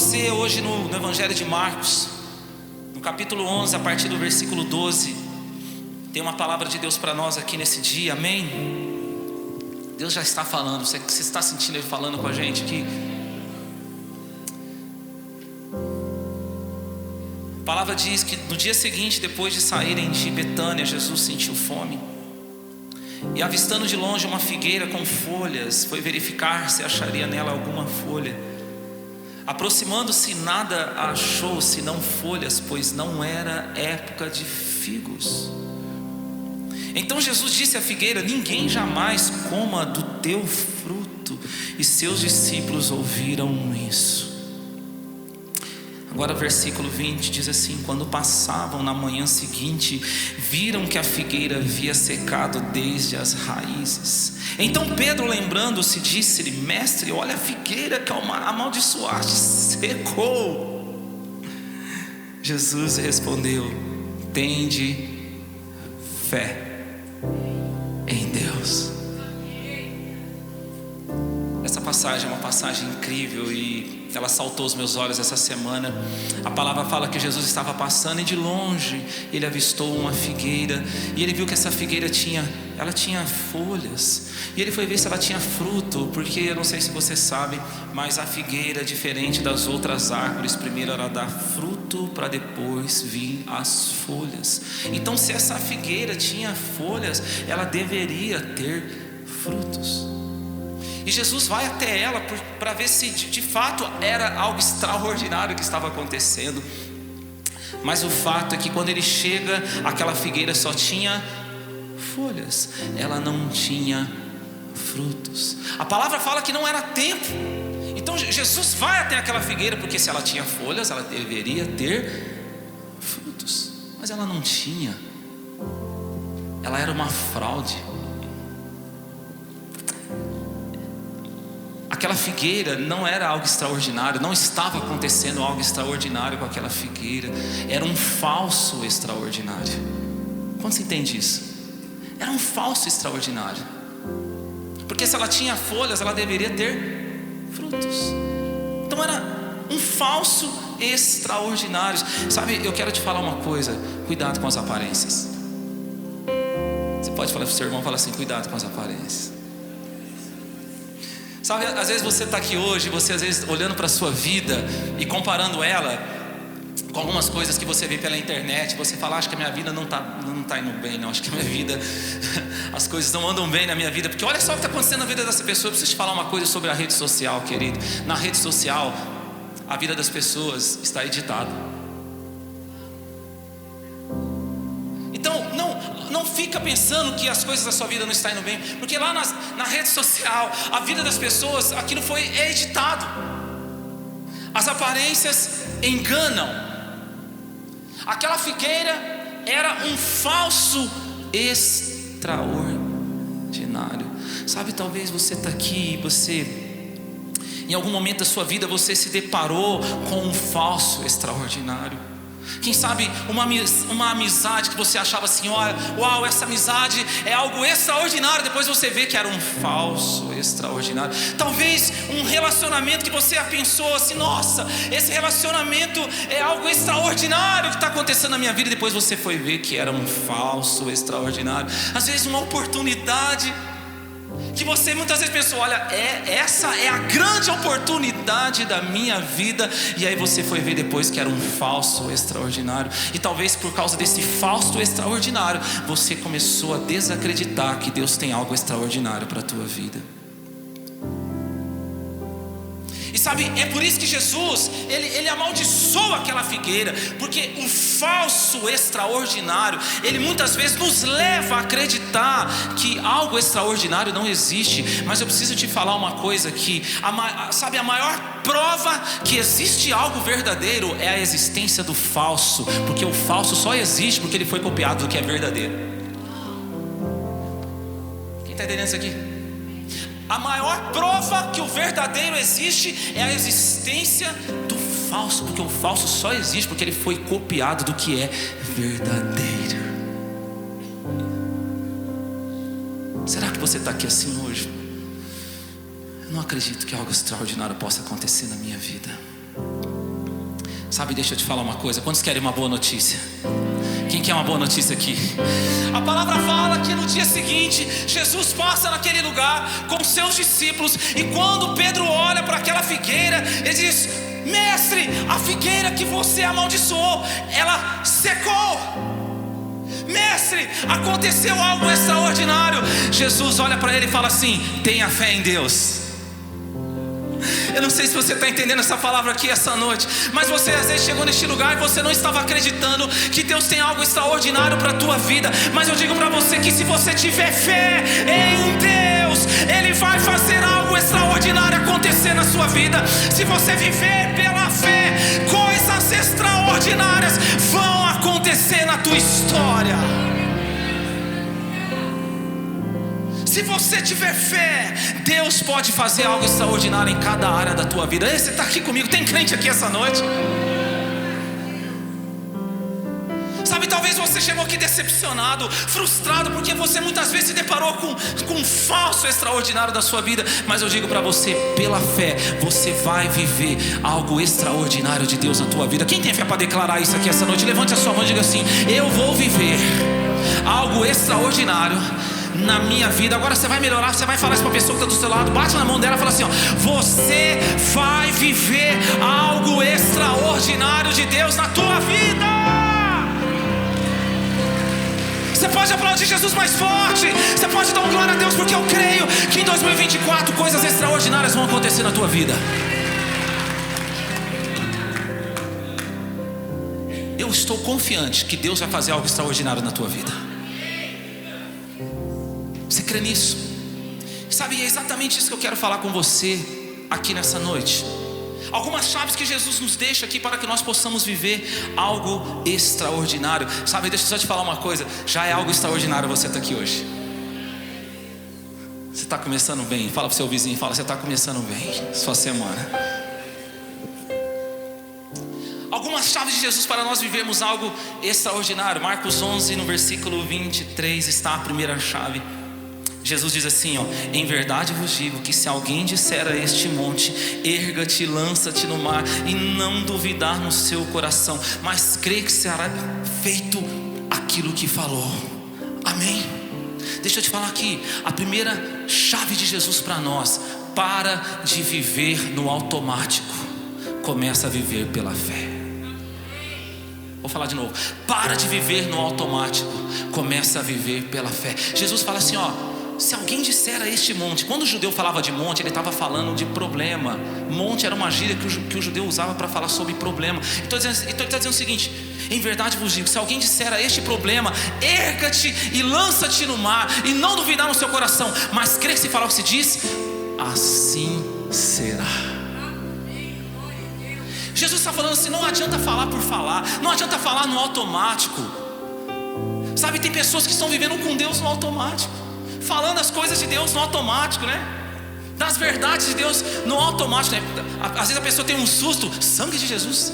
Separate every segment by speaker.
Speaker 1: você hoje no Evangelho de Marcos, no capítulo 11, a partir do versículo 12. Tem uma palavra de Deus para nós aqui nesse dia, amém? Deus já está falando, você está sentindo Ele falando com a gente aqui? A palavra diz que no dia seguinte, depois de saírem de Betânia, Jesus sentiu fome. E avistando de longe uma figueira com folhas, foi verificar se acharia nela alguma folha. Aproximando-se, nada achou senão folhas, pois não era época de figos. Então Jesus disse à figueira: ninguém jamais coma do teu fruto. E seus discípulos ouviram isso. Agora versículo 20 diz assim: quando passavam na manhã seguinte, viram que a figueira havia secado desde as raízes. Então Pedro, lembrando-se, disse-lhe: mestre, olha a figueira que amaldiçoaste, secou. Jesus respondeu: tende fé em Deus. Essa passagem é uma passagem incrível e ela saltou aos meus olhos essa semana. A palavra fala que Jesus estava passando e de longe ele avistou uma figueira. E ele viu que essa figueira tinha folhas. E ele foi ver se ela tinha fruto, porque eu não sei se você sabe, mas a figueira, diferente das outras árvores, primeiro ela dá fruto para depois vir as folhas. Então se essa figueira tinha folhas, ela deveria ter frutos. E Jesus vai até ela para ver se de fato era algo extraordinário que estava acontecendo. Mas o fato é que quando ele chega, aquela figueira só tinha folhas, ela não tinha frutos. A palavra fala que não era tempo. Então Jesus vai até aquela figueira, porque se ela tinha folhas, ela deveria ter frutos. Mas ela não tinha. Ela era uma fraude. Aquela figueira não era algo extraordinário, não estava acontecendo algo extraordinário com aquela figueira. Era um falso extraordinário. Quando se entende isso? Era um falso extraordinário. Porque se ela tinha folhas, ela deveria ter frutos. Então era um falso extraordinário. Sabe, eu quero te falar uma coisa: cuidado com as aparências. Você pode falar para o seu irmão, fala assim: cuidado com as aparências. Sabe, às vezes você está aqui hoje, você às vezes olhando para a sua vida e comparando ela com algumas coisas que você vê pela internet, você fala: acho que a minha vida não está indo bem, não, acho que a minha vida, as coisas não andam bem na minha vida, porque olha só o que está acontecendo na vida dessa pessoa. Eu preciso te falar uma coisa sobre a rede social, querido. Na rede social, a vida das pessoas está editada. Então não fica pensando que as coisas da sua vida não estão indo bem, porque lá na rede social, a vida das pessoas, aquilo foi editado. As aparências enganam. Aquela figueira era um falso extraordinário. Sabe, talvez você está aqui e você, em algum momento da sua vida, você se deparou com um falso extraordinário. Quem sabe uma amizade que você achava assim: olha, uau, essa amizade é algo extraordinário. Depois você vê que era um falso extraordinário. Talvez um relacionamento que você pensou assim: nossa, esse relacionamento é algo extraordinário que está acontecendo na minha vida. E depois você foi ver que era um falso extraordinário. Às vezes uma oportunidade que você muitas vezes pensou: olha, essa é a grande oportunidade da minha vida. E aí você foi ver depois que era um falso extraordinário. E talvez por causa desse falso extraordinário, você começou a desacreditar que Deus tem algo extraordinário para a tua vida. E sabe, é por isso que Jesus, ele amaldiçoa aquela figueira, porque o falso extraordinário, ele muitas vezes nos leva a acreditar que algo extraordinário não existe. Mas eu preciso te falar uma coisa aqui, sabe, a maior prova que existe algo verdadeiro é a existência do falso, porque o falso só existe porque ele foi copiado do que é verdadeiro. Quem está entendendo isso aqui? A maior prova que o verdadeiro existe é a existência do falso, porque o falso só existe porque ele foi copiado do que é verdadeiro. Será que você está aqui assim hoje? Eu não acredito que algo extraordinário possa acontecer na minha vida. Sabe, deixa eu te falar uma coisa. Quantos querem uma boa notícia? Quem quer uma boa notícia aqui? A palavra fala que no dia seguinte Jesus passa naquele lugar com seus discípulos, e quando Pedro olha para aquela figueira, ele diz: mestre, a figueira que você amaldiçoou, ela secou. Mestre, aconteceu algo extraordinário. Jesus olha para ele e fala assim: tenha fé em Deus. Eu não sei se você está entendendo essa palavra aqui essa noite, mas você às vezes chegou neste lugar e você não estava acreditando que Deus tem algo extraordinário para a tua vida. Mas eu digo para você que se você tiver fé em Deus, Ele vai fazer algo extraordinário acontecer na sua vida. Se você viver pela fé, coisas extraordinárias vão acontecer na tua história. Se você tiver fé, Deus pode fazer algo extraordinário em cada área da tua vida. Ei, você está aqui comigo? Tem crente aqui essa noite? Sabe, talvez você chegou aqui decepcionado, frustrado, porque você muitas vezes se deparou com um falso extraordinário da sua vida. Mas eu digo para você, pela fé, você vai viver algo extraordinário de Deus na tua vida. Quem tem fé para declarar isso aqui essa noite? Levante a sua mão e diga assim: eu vou viver algo extraordinário na minha vida. Agora você vai melhorar, você vai falar isso para a pessoa que está do seu lado, bate na mão dela e fala assim: ó, você vai viver algo extraordinário de Deus na tua vida. Você pode aplaudir Jesus mais forte, você pode dar um glória a Deus, porque eu creio que em 2024 coisas extraordinárias vão acontecer na tua vida. Eu estou confiante que Deus vai fazer algo extraordinário na tua vida. Você crê nisso? Sabe, é exatamente isso que eu quero falar com você aqui nessa noite. Algumas chaves que Jesus nos deixa aqui para que nós possamos viver algo extraordinário. Sabe, deixa eu só te falar uma coisa: já é algo extraordinário você estar aqui hoje. Você está começando bem. Fala para o seu vizinho, fala: você está começando bem sua semana. Algumas chaves de Jesus para nós vivermos algo extraordinário. Marcos 11, no versículo 23, está a primeira chave. Jesus diz assim, ó: em verdade vos digo que se alguém disser a este monte, erga-te, lança-te no mar, e não duvidar no seu coração, mas crê que será feito aquilo que falou. Amém? Deixa eu te falar aqui, a primeira chave de Jesus para nós: para de viver no automático, começa a viver pela fé. Vou falar de novo: para de viver no automático, começa a viver pela fé. Jesus fala assim, ó: se alguém disser a este monte. Quando o judeu falava de monte, ele estava falando de problema. Monte era uma gíria que o judeu usava para falar sobre problema. Então ele está dizendo o seguinte: em verdade vos digo, se alguém disser a este problema, erga-te e lança-te no mar, e não duvidar no seu coração, mas crê que se falar o que se diz, assim será. Jesus está falando assim: não adianta falar por falar, não adianta falar no automático. Sabe, tem pessoas que estão vivendo com Deus no automático, falando as coisas de Deus no automático, né? Das verdades de Deus no automático, né? Às vezes a pessoa tem um susto: sangue de Jesus.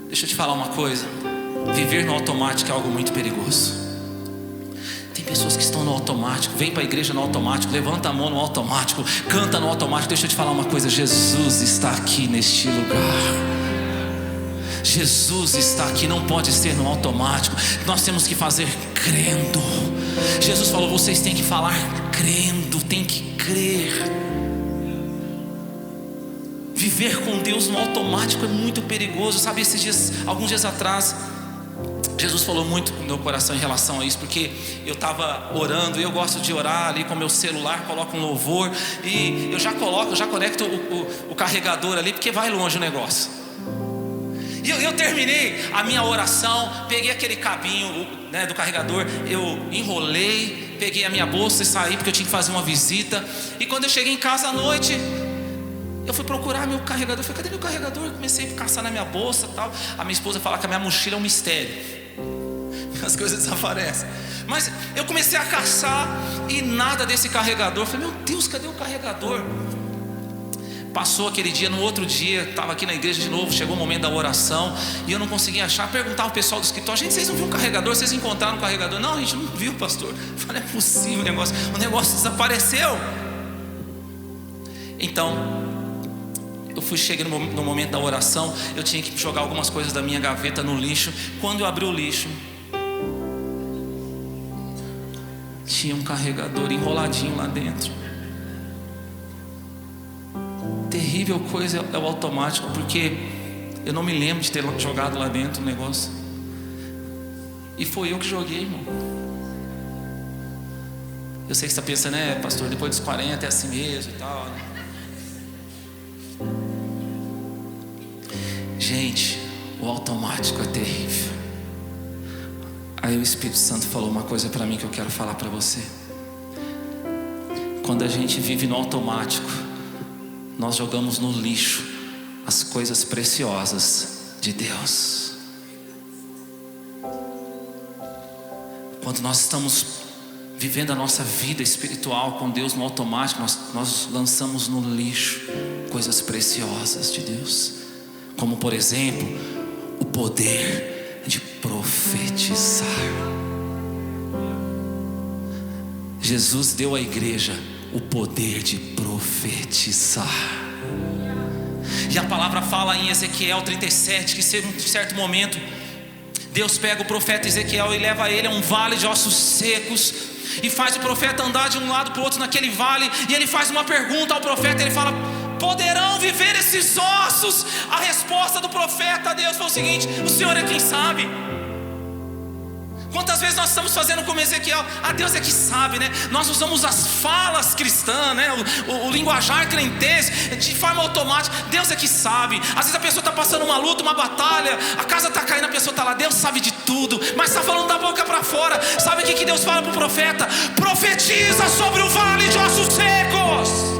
Speaker 1: Deixa eu te falar uma coisa: viver no automático é algo muito perigoso. Tem pessoas que estão no automático, vem para a igreja no automático, levanta a mão no automático, canta no automático. Deixa eu te falar uma coisa: Jesus está aqui neste lugar. Jesus está aqui, não pode ser no automático. Nós temos que fazer crendo. Jesus falou: vocês têm que falar crendo, tem que crer. Viver com Deus no automático é muito perigoso. Sabe, alguns dias atrás, Jesus falou muito no meu coração em relação a isso, porque eu estava orando, e eu gosto de orar ali com meu celular, coloco um louvor, e eu já conecto o carregador ali, porque vai longe o negócio. E eu terminei a minha oração, peguei aquele cabinho, né, do carregador, eu enrolei, peguei a minha bolsa e saí, porque eu tinha que fazer uma visita. E quando eu cheguei em casa à noite, eu fui procurar meu carregador. Falei: cadê meu carregador? Eu comecei a caçar na minha bolsa e tal. A minha esposa fala que a minha mochila é um mistério, as coisas desaparecem. Mas eu comecei a caçar e nada desse carregador. Eu falei: meu Deus, cadê o carregador? Passou aquele dia, no outro dia, estava aqui na igreja de novo, chegou o momento da oração, e eu não conseguia achar. Perguntava ao pessoal do escritório: gente, vocês não viram o carregador? Vocês encontraram o carregador? Não, a gente não viu, pastor. Eu falei: é possível, o negócio desapareceu. Então, eu fui chegando no momento da oração, eu tinha que jogar algumas coisas da minha gaveta no lixo. Quando eu abri o lixo, tinha um carregador enroladinho lá dentro. Terrível coisa é o automático, porque eu não me lembro de ter jogado lá dentro o negócio. E foi eu que joguei, irmão. Eu sei que você está pensando, pastor, depois dos 40 é assim mesmo e tal, né? Gente, o automático é terrível. Aí o Espírito Santo falou uma coisa para mim que eu quero falar para você. Quando a gente vive no automático, nós jogamos no lixo as coisas preciosas de Deus. Quando nós estamos vivendo a nossa vida espiritual com Deus no automático, nós lançamos no lixo coisas preciosas de Deus, como por exemplo, o poder de profetizar. Jesus deu à igreja o poder de profetizar. E a palavra fala em Ezequiel 37 que em um certo momento Deus pega o profeta Ezequiel e leva ele a um vale de ossos secos, e faz o profeta andar de um lado para o outro naquele vale. E ele faz uma pergunta ao profeta, ele fala: poderão viver esses ossos? A resposta do profeta a Deus foi o seguinte: o Senhor é quem sabe. Quantas vezes nós estamos fazendo como Ezequiel? Deus é que sabe, né? Nós usamos as falas cristãs, né? O linguajar crentense de forma automática. Deus é que sabe. Às vezes a pessoa está passando uma luta, uma batalha, a casa está caindo, a pessoa está lá: Deus sabe de tudo, mas está falando da boca para fora. Sabe o que Deus fala para o profeta? Profetiza sobre o vale de ossos secos.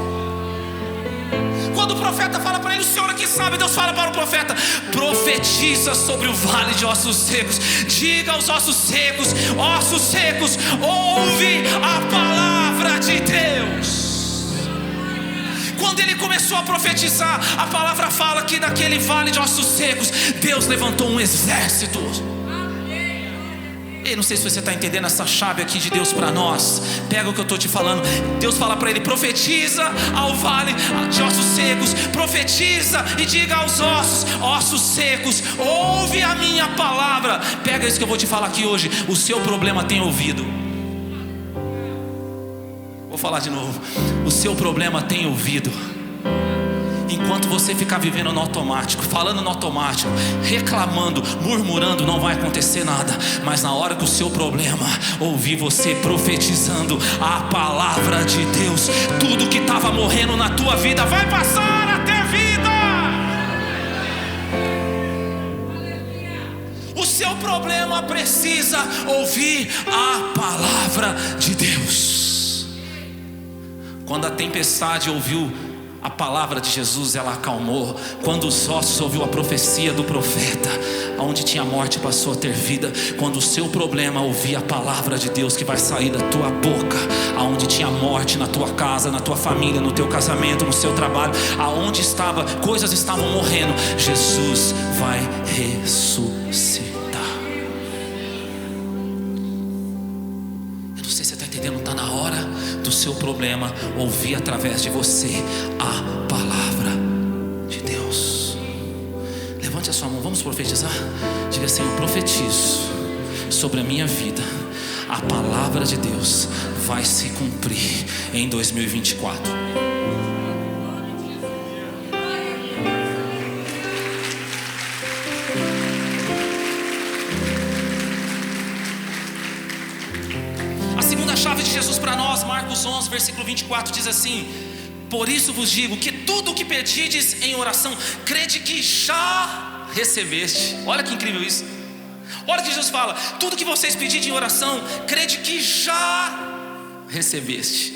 Speaker 1: Quando o profeta fala para ele: o Senhor é que sabe, Deus fala para o profeta: profetiza sobre o vale de ossos secos. Diga aos ossos secos: ouve a palavra de Deus. Quando ele começou a profetizar, a palavra fala que daquele vale de ossos secos Deus levantou um exército. Eu não sei se você está entendendo essa chave aqui de Deus para nós. Pega o que eu estou te falando. Deus fala para ele: profetiza ao vale de ossos secos. Profetiza e diga aos ossos secos: ouve a minha palavra. Pega isso que eu vou te falar aqui hoje. O seu problema tem ouvido. Vou falar de novo. O seu problema tem ouvido. Enquanto você ficar vivendo no automático, falando no automático, reclamando, murmurando, não vai acontecer nada. Mas na hora que o seu problema ouvir você profetizando a palavra de Deus, tudo que estava morrendo na tua vida vai passar a ter vida. O seu problema precisa ouvir a palavra de Deus. Quando a tempestade ouviu a palavra de Jesus, ela acalmou. Quando os ossos ouviu a profecia do profeta, aonde tinha morte passou a ter vida. Quando o seu problema ouvir a palavra de Deus que vai sair da tua boca, aonde tinha morte na tua casa, na tua família, no teu casamento, no seu trabalho, aonde coisas estavam morrendo, Jesus vai ressuscitar. Eu não sei se você está entendendo. Está na hora do seu problema ouvir através de você a palavra de Deus. Levante a sua mão, vamos profetizar. Diga assim: eu profetizo sobre a minha vida, a palavra de Deus vai se cumprir em 2024. Chave de Jesus para nós, Marcos 11, versículo 24 diz assim: por isso vos digo que tudo o que pedides em oração, crede que já recebeste. Olha que incrível isso. Olha que Jesus fala: tudo que vocês pedirem em oração, crede que já recebeste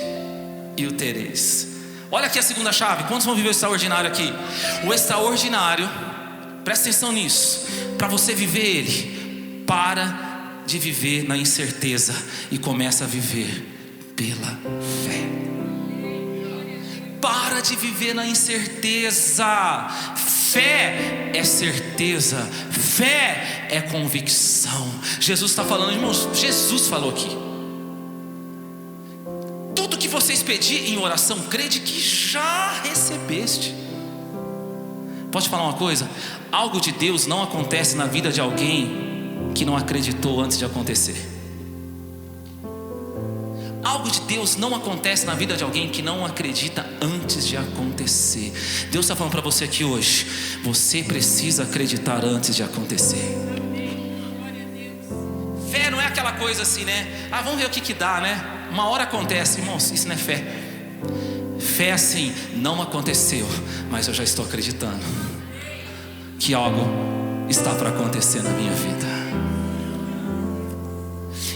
Speaker 1: e o tereis. Olha aqui a segunda chave. Quantos vão viver o extraordinário aqui? O extraordinário, presta atenção nisso. Para você viver ele, para de viver na incerteza e começa a viver pela fé. Para de viver na incerteza. Fé é certeza, fé é convicção. Jesus está falando, irmãos, Jesus falou aqui: tudo que vocês pedirem em oração, crede que já recebeste. Posso te falar uma coisa? Algo de Deus não acontece na vida de alguém que não acreditou antes de acontecer. Algo de Deus não acontece na vida de alguém que não acredita antes de acontecer. Deus está falando para você aqui hoje: você precisa acreditar antes de acontecer. Fé não é aquela coisa assim, né? Vamos ver o que dá, né? Uma hora acontece, irmãos, isso não é fé. Fé é assim: não aconteceu, mas eu já estou acreditando que algo está para acontecer na minha vida.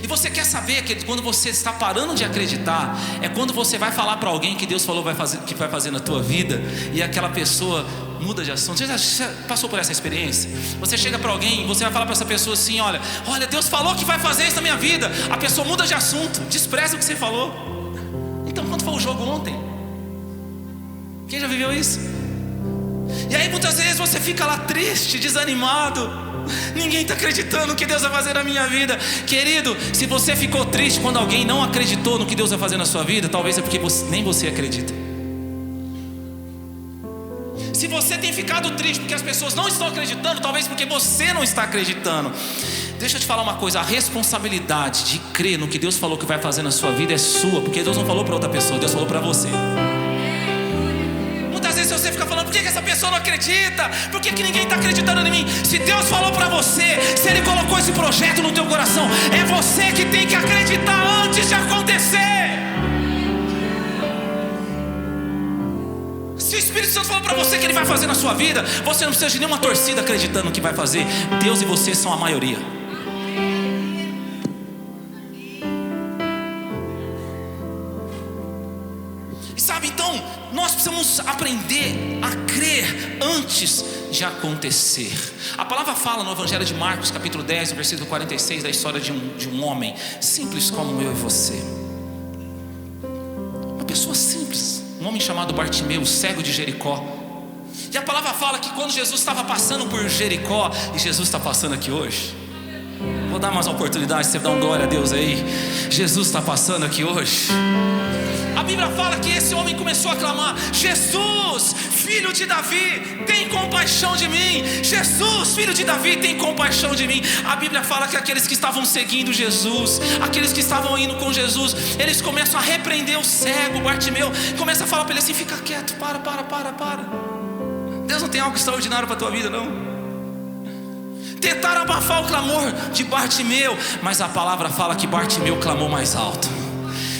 Speaker 1: E você quer saber que quando você está parando de acreditar, é quando você vai falar para alguém que Deus falou que vai fazer na tua vida, e aquela pessoa muda de assunto. Você já passou por essa experiência? Você chega para alguém e você vai falar para essa pessoa assim: olha, Deus falou que vai fazer isso na minha vida. A pessoa muda de assunto, despreza o que você falou. Então, quanto foi o jogo ontem? Quem já viveu isso? E aí muitas vezes você fica lá triste, desanimado. Ninguém está acreditando no que Deus vai fazer na minha vida. Querido, se você ficou triste quando alguém não acreditou no que Deus vai fazer na sua vida, talvez é porque nem você acredita. Se você tem ficado triste porque as pessoas não estão acreditando, talvez porque você não está acreditando. Deixa eu te falar uma coisa: a responsabilidade de crer no que Deus falou que vai fazer na sua vida é sua, porque Deus não falou para outra pessoa, Deus falou para você. Muitas vezes você fica falando: por que essa pessoa não acredita? Por que ninguém está acreditando em mim? Se Deus falou para você, se Ele colocou esse projeto no teu coração, é você que tem que acreditar antes de acontecer. Se o Espírito Santo falou para você que Ele vai fazer na sua vida, você não precisa de nenhuma torcida acreditando no que vai fazer. Deus e você são a maioria. E sabe, então, nós precisamos aprender a crer antes de acontecer. A palavra fala no Evangelho de Marcos, capítulo 10, versículo 46, da história de um homem simples como eu e você. Uma pessoa simples, um homem chamado Bartimeu, cego de Jericó. E a palavra fala que quando Jesus estava passando por Jericó, e Jesus está passando aqui hoje, vou dar mais uma oportunidade, você dá um glória a Deus aí. Jesus está passando aqui hoje. A Bíblia fala que esse homem começou a clamar: Jesus, filho de Davi, tem compaixão de mim. Jesus, filho de Davi, tem compaixão de mim. A Bíblia fala que aqueles que estavam seguindo Jesus, aqueles que estavam indo com Jesus, eles começam a repreender o cego, Bartimeu. Começa a falar para ele assim: fica quieto, para. Deus não tem algo extraordinário para a tua vida, não. Tentaram abafar o clamor de Bartimeu, mas a palavra fala que Bartimeu clamou mais alto: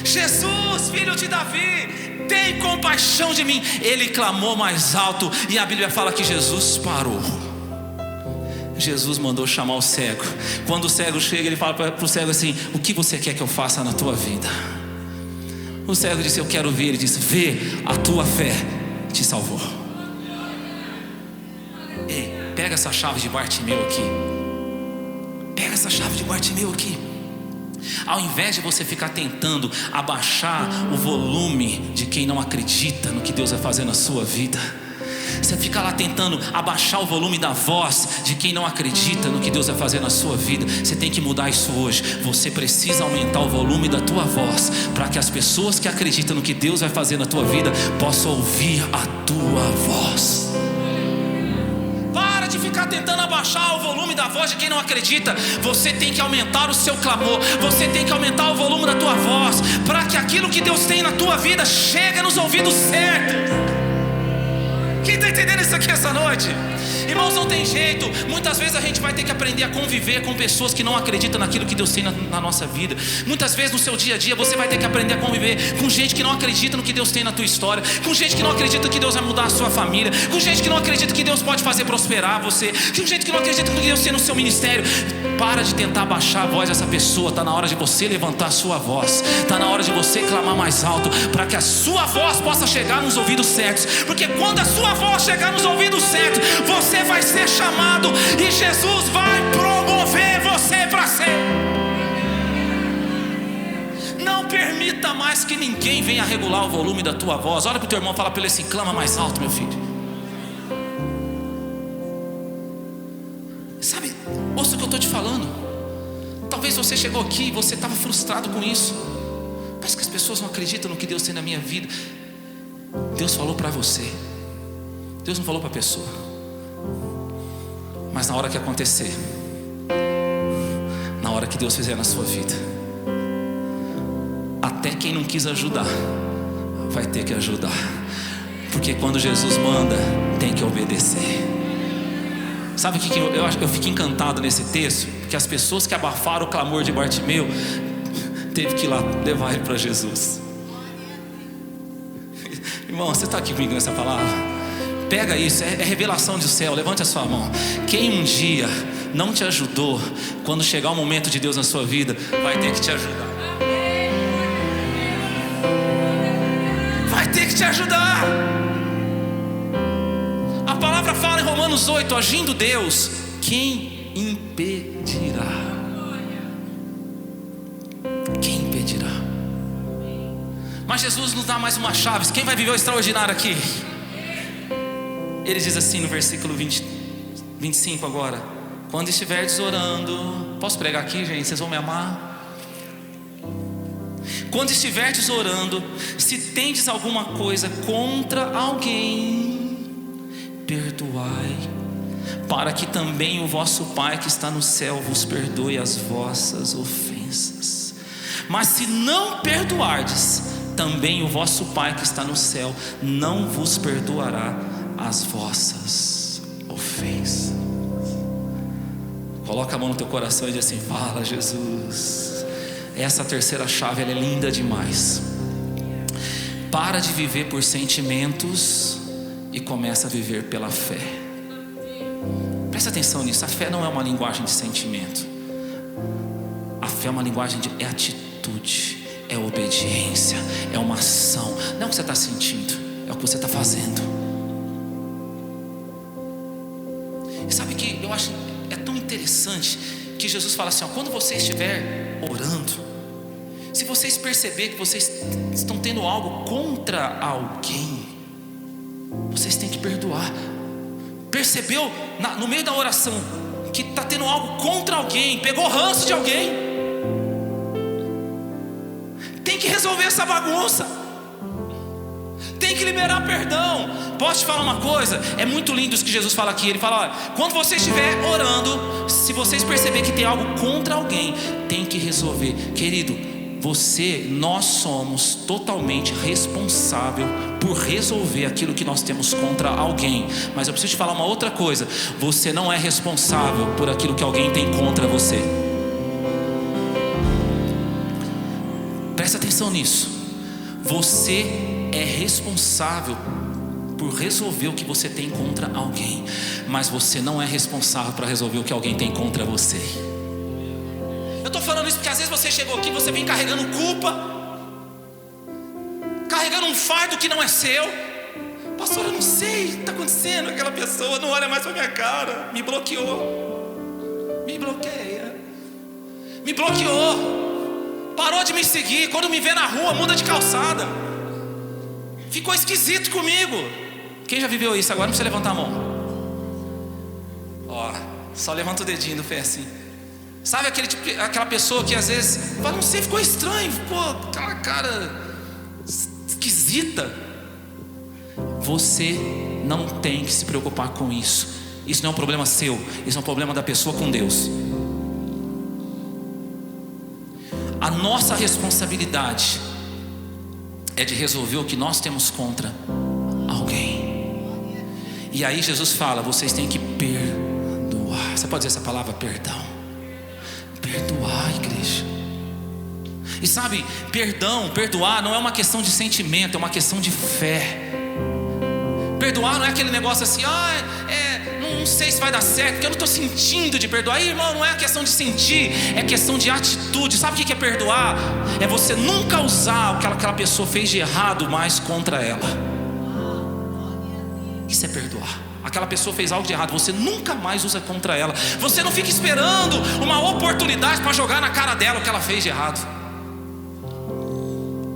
Speaker 1: Jesus, filho de Davi, tem compaixão de mim. Ele clamou mais alto, e a Bíblia fala que Jesus parou. Jesus mandou chamar o cego. Quando o cego chega, ele fala para o cego assim: o que você quer que eu faça na tua vida? O cego disse: eu quero ver. Ele disse: vê, a tua fé te salvou. Ei, pega essa chave de Bartimeu aqui. Pega essa chave de Bartimeu aqui. Ao invés de você ficar tentando abaixar o volume de quem não acredita no que Deus vai fazer na sua vida, você fica lá tentando abaixar o volume da voz de quem não acredita no que Deus vai fazer na sua vida. Você tem que mudar isso hoje. Você precisa aumentar o volume da tua voz, para que as pessoas que acreditam no que Deus vai fazer na tua vida possam ouvir a tua voz. Para de ficar tentando abaixar o volume da voz de quem não acredita. Você tem que aumentar o seu clamor. Você tem que aumentar o volume da tua voz, para que aquilo que Deus tem na tua vida chegue nos ouvidos certos. Quem está entendendo isso aqui essa noite? Irmãos, não tem jeito. Muitas vezes a gente vai ter que aprender a conviver com pessoas que não acreditam naquilo que Deus tem na nossa vida. Muitas vezes no seu dia a dia você vai ter que aprender a conviver com gente que não acredita no que Deus tem na tua história, com gente que não acredita que Deus vai mudar a sua família, com gente que não acredita que Deus pode fazer prosperar você, com gente que não acredita no que Deus tem no seu ministério. Para de tentar baixar a voz dessa pessoa. Está na hora de você levantar a sua voz. Está na hora de você clamar mais alto, para que a sua voz possa chegar nos ouvidos certos. Porque quando a sua voz chegar nos ouvidos certos, você vai ser chamado, e Jesus vai promover você para ser. Não permita mais que ninguém venha regular o volume da tua voz. Olha para o teu irmão e fala para ele assim: clama mais alto, meu filho. Sabe, ouça o que eu estou te falando. Talvez você chegou aqui e você estava frustrado com isso. Parece que as pessoas não acreditam no que Deus tem na minha vida. Deus falou para você. Deus não falou para a pessoa. Mas na hora que acontecer, na hora que Deus fizer na sua vida, até quem não quis ajudar vai ter que ajudar, porque quando Jesus manda, tem que obedecer. Sabe o que eu fico encantado nesse texto? Porque as pessoas que abafaram o clamor de Bartimeu teve que ir lá levar ele para Jesus. Irmão, você está aqui comigo nessa palavra? Pega isso, é revelação do céu. Levante a sua mão. Quem um dia não te ajudou, quando chegar o momento de Deus na sua vida, vai ter que te ajudar. Vai ter que te ajudar. A palavra fala em Romanos 8: agindo Deus, quem impedirá? Quem impedirá? Mas Jesus nos dá mais uma chave. Quem vai viver o extraordinário aqui? Ele diz assim no versículo 25 agora: quando estiverdes orando. Posso pregar aqui, gente? Vocês vão me amar? Quando estiverdes orando, se tendes alguma coisa contra alguém, perdoai, para que também o vosso Pai que está no céu vos perdoe as vossas ofensas. Mas se não perdoardes, também o vosso Pai que está no céu não vos perdoará as vossas ofensas. Coloca a mão no teu coração e diz assim: fala, Jesus. Essa terceira chave, ela é linda demais. Para de viver por sentimentos e começa a viver pela fé. Presta atenção nisso. A fé não é uma linguagem de sentimento. A fé é uma linguagem de atitude, é obediência, é uma ação. Não é o que você está sentindo, é o que você está fazendo. E sabe que eu acho tão interessante que Jesus fala assim: ó, quando você estiver orando, se vocês perceberem que vocês estão tendo algo contra alguém, vocês têm que perdoar. Percebeu no meio da oração que está tendo algo contra alguém, pegou ranço de alguém, tem que resolver essa bagunça, tem que liberar perdão. Posso te falar uma coisa? É muito lindo isso que Jesus fala aqui. Ele fala: olha, quando você estiver orando, se vocês perceberem que tem algo contra alguém, tem que resolver. Querido, nós somos totalmente responsável por resolver aquilo que nós temos contra alguém. Mas eu preciso te falar uma outra coisa: você não é responsável por aquilo que alguém tem contra você. Presta atenção nisso. Você é responsável por resolver o que você tem contra alguém, mas você não é responsável para resolver o que alguém tem contra você. Eu estou falando isso porque às vezes você chegou aqui, você vem carregando culpa, carregando um fardo que não é seu. Pastor, eu não sei o que está acontecendo. Aquela pessoa não olha mais para minha cara, me bloqueou, me bloqueia, me bloqueou, parou de me seguir. Quando me vê na rua, muda de calçada, ficou esquisito comigo. Quem já viveu isso? Agora não precisa levantar a mão. Ó, só levanta o dedinho do pé assim. Sabe aquela pessoa que às vezes fala: não sei, ficou estranho, ficou aquela cara esquisita. Você não tem que se preocupar com isso. Isso não é um problema seu, isso é um problema da pessoa com Deus. A nossa responsabilidade é de resolver o que nós temos contra alguém. E aí Jesus fala: vocês têm que perdoar. Você pode dizer essa palavra, perdão? Perdoar, igreja. E sabe, perdoar não é uma questão de sentimento, é uma questão de fé. Perdoar não é aquele negócio assim: não sei se vai dar certo, porque eu não estou sentindo de perdoar. Aí, irmão, não é questão de sentir, é questão de atitude. Sabe o que é perdoar? É você nunca usar o que aquela pessoa fez de errado mais contra ela. Isso é perdoar. Aquela pessoa fez algo de errado, você nunca mais usa contra ela. Você não fica esperando uma oportunidade para jogar na cara dela o que ela fez de errado.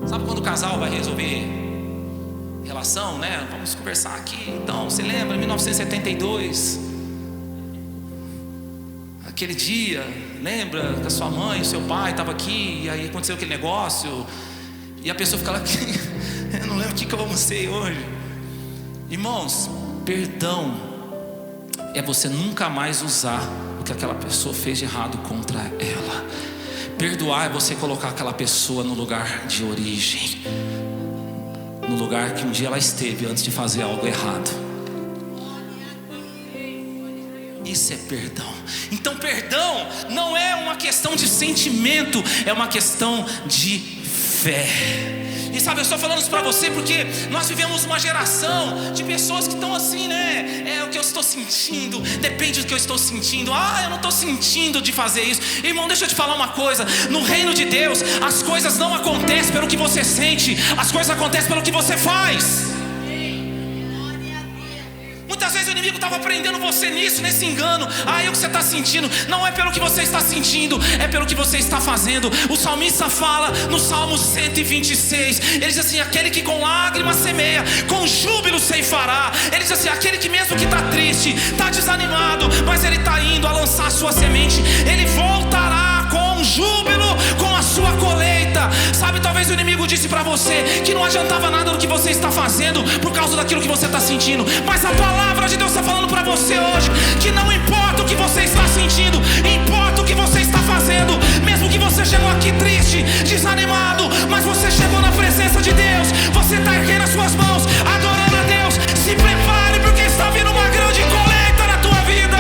Speaker 1: Sabe quando o casal vai resolver relação, né? Vamos conversar aqui. Então, você lembra, 1972, aquele dia, lembra que a sua mãe e o seu pai estavam aqui, e aí aconteceu aquele negócio, e a pessoa fica lá: eu não lembro o que eu almocei hoje. Irmãos, perdão é você nunca mais usar o que aquela pessoa fez de errado contra ela. Perdoar é você colocar aquela pessoa no lugar de origem, no lugar que um dia ela esteve antes de fazer algo errado. Isso é perdão. Então perdão não é uma questão de sentimento, é uma questão de fé. E sabe, eu estou falando isso para você porque nós vivemos uma geração de pessoas que estão assim, né? É o que eu estou sentindo, depende do que eu estou sentindo. Eu não estou sentindo de fazer isso. Irmão, deixa eu te falar uma coisa. No reino de Deus, as coisas não acontecem pelo que você sente, as coisas acontecem pelo que você faz. Muitas vezes o inimigo estava prendendo você nisso, nesse engano. É o que você está sentindo. Não é pelo que você está sentindo, é pelo que você está fazendo. O salmista fala no Salmo 126. Ele diz assim: aquele que com lágrimas semeia, com júbilo ceifará. Ele diz assim: aquele que mesmo que está triste, está desanimado, mas ele está indo a lançar a sua semente, ele voltará com júbilo com a sua colheita. Sabe, talvez o inimigo disse para você que não adiantava nada do que você está fazendo por causa daquilo que você está sentindo. Mas a palavra de Deus está falando para você hoje que não importa o que você está sentindo, importa o que você está fazendo. Mesmo que você chegou aqui triste, desanimado, mas você chegou na presença de Deus, você está erguendo as suas mãos, adorando a Deus. Se prepare, porque está vindo uma grande colheita na tua vida.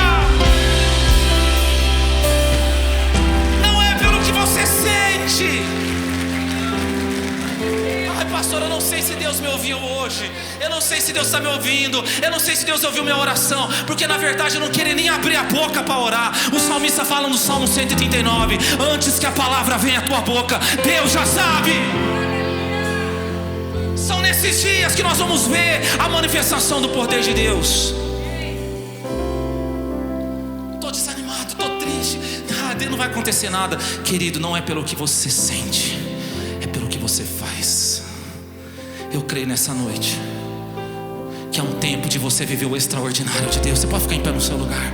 Speaker 1: Não é pelo que você sente. Pastor, eu não sei se Deus me ouviu hoje, eu não sei se Deus está me ouvindo, eu não sei se Deus ouviu minha oração, porque na verdade eu não queria nem abrir a boca para orar. O salmista fala no Salmo 139: antes que a palavra venha à tua boca, Deus já sabe. São nesses dias que nós vamos ver a manifestação do poder de Deus. Estou desanimado, estou triste, não vai acontecer nada. Querido, não é pelo que você sente, é pelo que você faz. Eu creio nessa noite que é um tempo de você viver o extraordinário de Deus. Você pode ficar em pé no seu lugar.